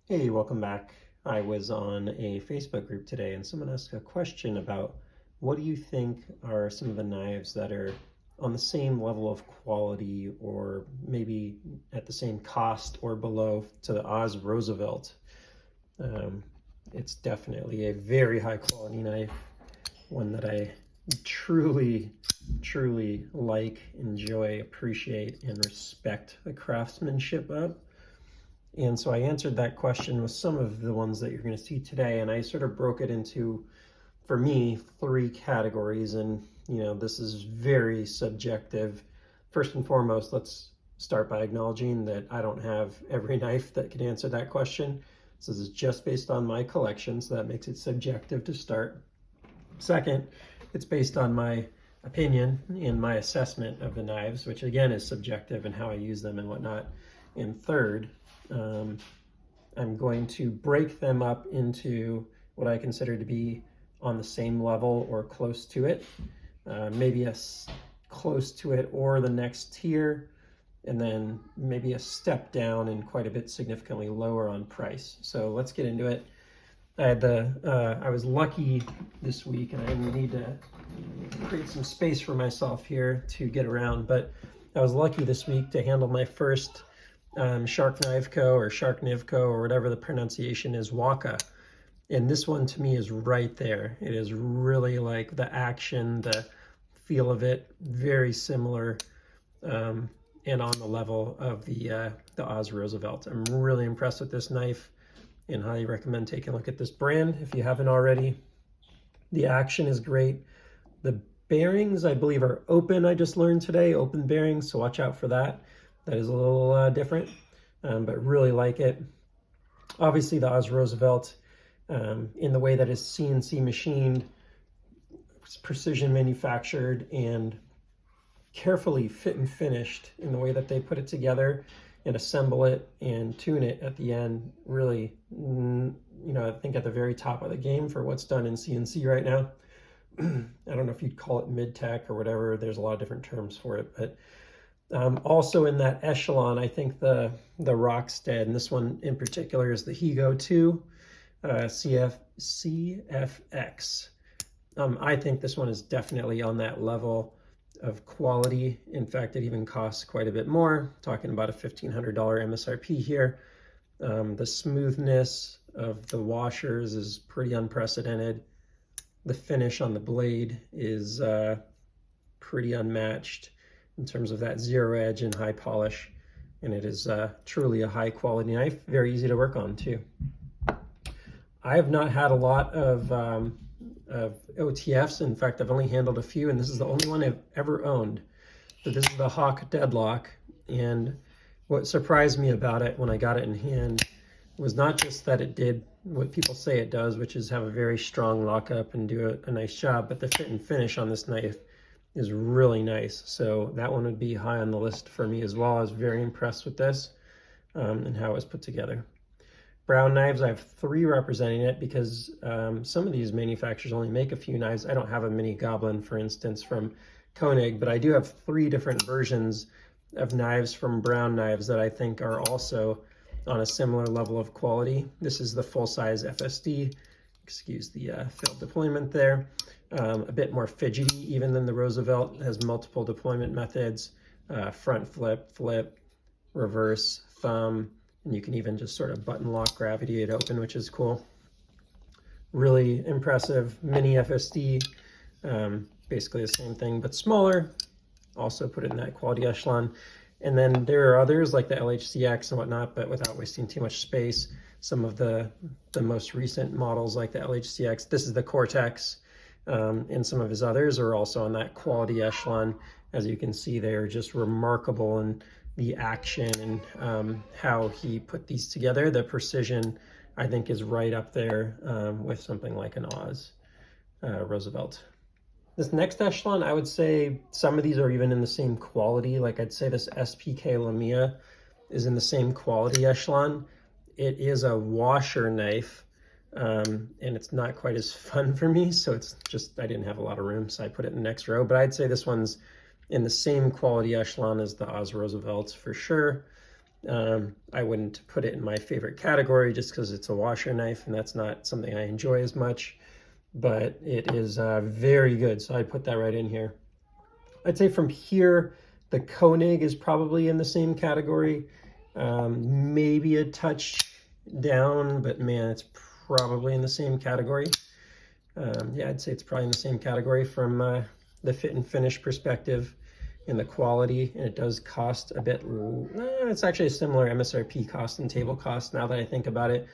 Hey, welcome back. I was on a Facebook group today and someone asked a question about what do you think are some of the knives that are on the same level of quality or maybe at the same cost or below to the OZ Roosevelt. Um, it's definitely a very high quality knife, one that I truly like, enjoy, appreciate, and respect the craftsmanship of. And so I answered that question with some of the ones that you're going to see today, and I sort of broke it into, for me, three categories. And this is very subjective. First and foremost, let's start by acknowledging that I don't have every knife that can answer that question. So this is just based on my collection, so that makes it subjective to start. Second, it's based on my opinion and my assessment of the knives, which again is subjective and how I use them and whatnot. And third, I'm going to break them up into what I consider to be on the same level or close to it, maybe close to it or the next tier, and then maybe a step down and quite a bit significantly lower on price. So let's get into it. I was lucky this week, and I need to create some space for myself here to get around, but I was lucky this week to handle my first Shark Knifeco or Shark Nivco or whatever the pronunciation is, Waka. And this one to me is right there. It is really like the action, the feel of it, very similar and on the level of the OZ Roosevelt. I'm really impressed with this knife and highly recommend taking a look at this brand if you haven't already. The action is great. The bearings, I believe, are open. I just learned today, open bearings, so watch out for that. That is a little different, but really like it. Obviously, the OZ Roosevelt, in the way that is CNC machined, precision manufactured, and carefully fit and finished in the way that they put it together and assemble it and tune it at the end. Really, I think at the very top of the game for what's done in CNC right now. I don't know if you'd call it mid-tech or whatever. There's a lot of different terms for it, but also in that echelon, I think the Rockstead, and this one in particular is the Higo 2 CFX. I think this one is definitely on that level of quality. In fact, it even costs quite a bit more, talking about a $1,500 MSRP here. The smoothness of the washers is pretty unprecedented. The finish on the blade is pretty unmatched in terms of that zero edge and high polish, and it is truly a high quality knife, very easy to work on too. I have not had a lot of OTFs. In fact, I've only handled a few, and this is the only one I've ever owned. So this is the Hawk Deadlock, and what surprised me about it when I got it in hand was not just that it did what people say it does, which is have a very strong lockup and do a nice job, but the fit and finish on this knife is really nice. So that one would be high on the list for me as well. I was very impressed with this and how it was put together. Brown knives, I have three representing it because some of these manufacturers only make a few knives. I don't have a mini Goblin, for instance, from Koenig, but I do have three different versions of knives from Brown Knives that I think are also on a similar level of quality. This is the full-size FSD. Excuse the failed deployment there. A bit more fidgety even than the Roosevelt. It has multiple deployment methods, front flip, reverse, thumb, and you can even just sort of button lock, gravity it open, which is cool. Really impressive. Mini FSD, basically the same thing, but smaller. Also put it in that quality echelon. And then there are others like the LHCX and whatnot, but without wasting too much space. Some of the most recent models like the LHCX, this is the Cortex, and some of his others are also on that quality echelon. As you can see, they are just remarkable in the action and how he put these together. The precision, I think, is right up there with something like an OZ Roosevelt. This next echelon, I would say some of these are even in the same quality. Like I'd say this SPK Lamia is in the same quality echelon. It is a washer knife, and it's not quite as fun for me. So it's just, I didn't have a lot of room, so I put it in the next row. But I'd say this one's in the same quality echelon as the OZ Roosevelts for sure. I wouldn't put it in my favorite category just because it's a washer knife and that's not something I enjoy as much, but it is very good. So I put that right in here. I'd say from here, the Koenig is probably in the same category. Maybe a touch down, but man, it's probably in the same category. Yeah, I'd say it's probably in the same category from the fit and finish perspective and the quality, and it does cost a bit, it's actually a similar MSRP cost and table cost now that I think about it.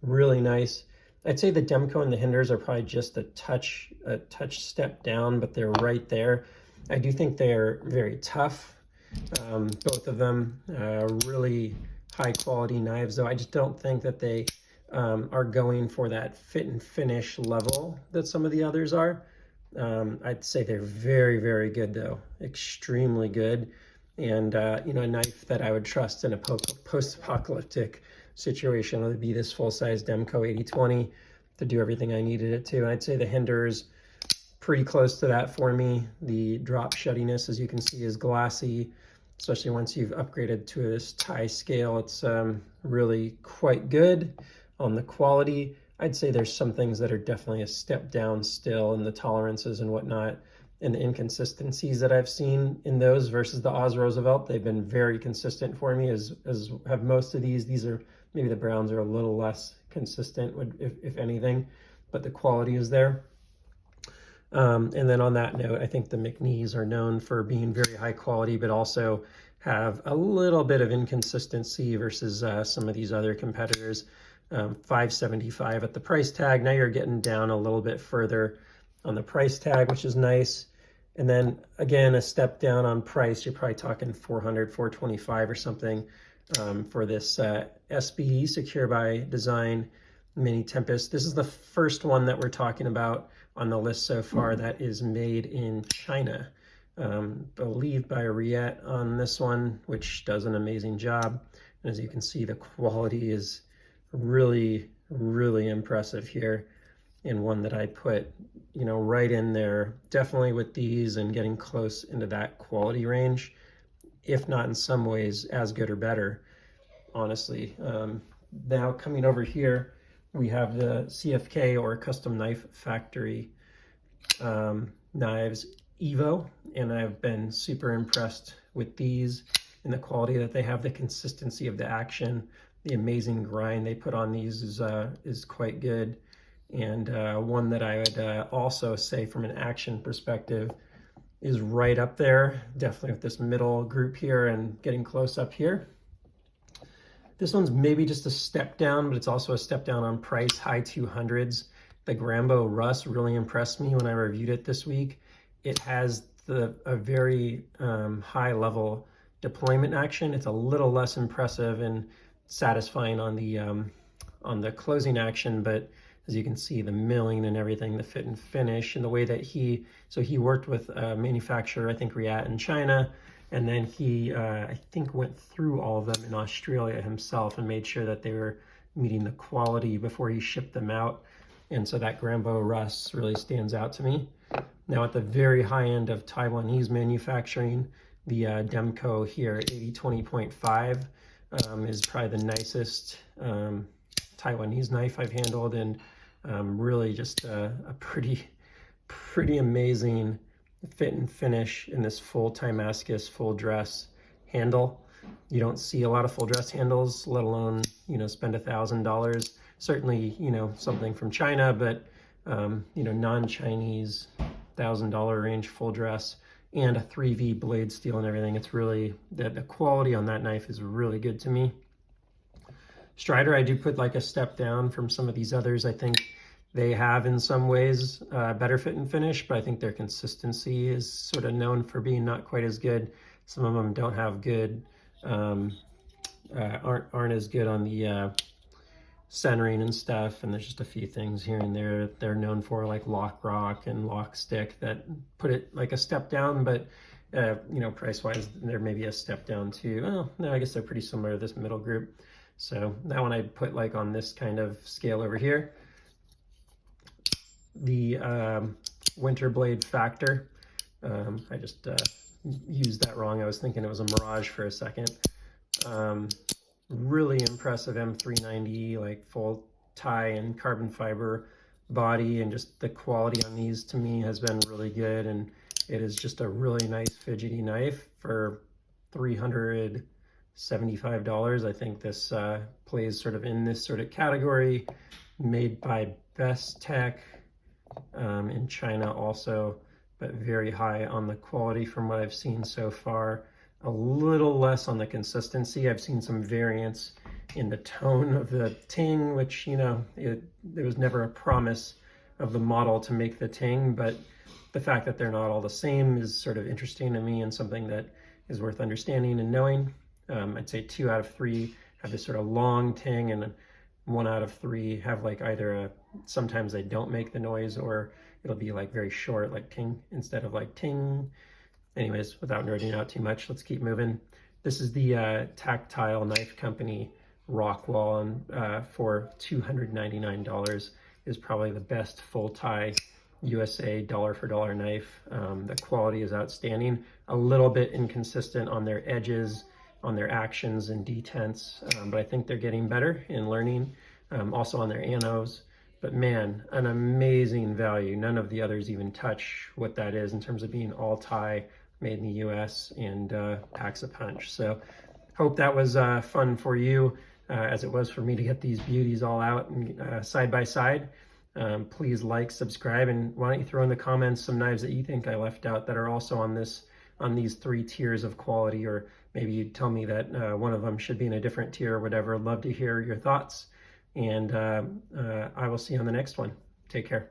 Really nice. I'd say the Demco and the Hinders are probably just a touch step down, but they're right there. I do think they're very tough, both of them. Really high quality knives, though I just don't think that they are going for that fit and finish level that some of the others are. I'd say they're very, very good, though. Extremely good. And, you know, a knife that I would trust in a post-apocalyptic situation would be this full-size Demco 8020 to do everything I needed it to. I'd say the Hinders, pretty close to that for me. The drop shuttiness, as you can see, is glassy, especially once you've upgraded to this tie scale. It's really quite good on the quality. I'd say there's some things that are definitely a step down still in the tolerances and whatnot, and the inconsistencies that I've seen in those versus the OZ Roosevelt. They've been very consistent for me, as have most of these. These are, maybe the Browns are a little less consistent, if anything, but the quality is there. And then on that note, I think the McNees are known for being very high quality, but also have a little bit of inconsistency versus some of these other competitors. $575 at the price tag. Now you're getting down a little bit further on the price tag, which is nice. And then again, a step down on price. You're probably talking $400, $425 or something for this SBD, Secure by Design Mini Tempest. This is the first one that we're talking about on the list so far that is made in China. Believed by Riet on this one, which does an amazing job. And as you can see, the quality is really, really impressive here, and one that I put, you know, right in there, definitely with these and getting close into that quality range, if not in some ways as good or better, honestly. Now coming over here, we have the CFK, or Custom Knife Factory knives Evo, and I've been super impressed with these and the quality that they have, the consistency of the action. The amazing grind they put on these is quite good. And one that I would also say from an action perspective is right up there, definitely with this middle group here and getting close up here. This one's maybe just a step down, but it's also a step down on price, high 200s. The Grambo Russ really impressed me when I reviewed it this week. It has a very high level deployment action. It's a little less impressive and satisfying on the closing action, but as you can see, the milling and everything, the fit and finish, and the way that he worked with a manufacturer, I think Riat in China, and then he I think went through all of them in Australia himself and made sure that they were meeting the quality before he shipped them out. And so that Grambo Russ really stands out to me. Now at the very high end of Taiwanese manufacturing, the Demco here, 8020.5, is probably the nicest Taiwanese knife I've handled, and really just a pretty amazing fit and finish in this full Timascus full dress handle. You don't see a lot of full dress handles, let alone, you know, spend $1,000. Certainly, you know, something from China, but you know, non-Chinese $1,000 range full dress, and a 3V blade steel and everything. It's really, the quality on that knife is really good to me. Strider, I do put like a step down from some of these others. I think they have in some ways better fit and finish, but I think their consistency is sort of known for being not quite as good. Some of them don't have good, aren't as good on the centering and stuff, and there's just a few things here and there they're known for, like Lock Rock and Lock Stick, that put it like a step down, but you know, price wise they're maybe a step down too. Well, no, I guess they're pretty similar to this middle group. So that one I'd put like on this kind of scale over here. The Winter Blade Factor, I just used that wrong. I was thinking it was a Mirage for a second. really impressive M390, like full tie and carbon fiber body, and just the quality on these to me has been really good, and it is just a really nice fidgety knife for $375. I think this plays sort of in this sort of category, made by Best Tech in China also, but very high on the quality from what I've seen so far. A little less on the consistency. I've seen some variance in the tone of the ting, which, you know, there was never a promise of the model to make the ting, but the fact that they're not all the same is sort of interesting to me and something that is worth understanding and knowing. I'd say 2 out of 3 have this sort of long ting, and 1 out of 3 have like either sometimes they don't make the noise, or it'll be like very short, like ting instead of like ting. Anyways, without nerding out too much, let's keep moving. This is the Tactile Knife Company Rockwall, and for $299 is probably the best full tie USA dollar for dollar knife. The quality is outstanding. A little bit inconsistent on their edges, on their actions and detents, but I think they're getting better in learning. Also on their anos. But man, an amazing value. None of the others even touch what that is in terms of being all tie, made in the US, and packs a punch. So hope that was fun for you, as it was for me to get these beauties all out and side by side. Please like, subscribe, and why don't you throw in the comments some knives that you think I left out that are also on these 3 tiers of quality, or maybe you'd tell me that one of them should be in a different tier or whatever. I'd love to hear your thoughts, and I will see you on the next one. Take care.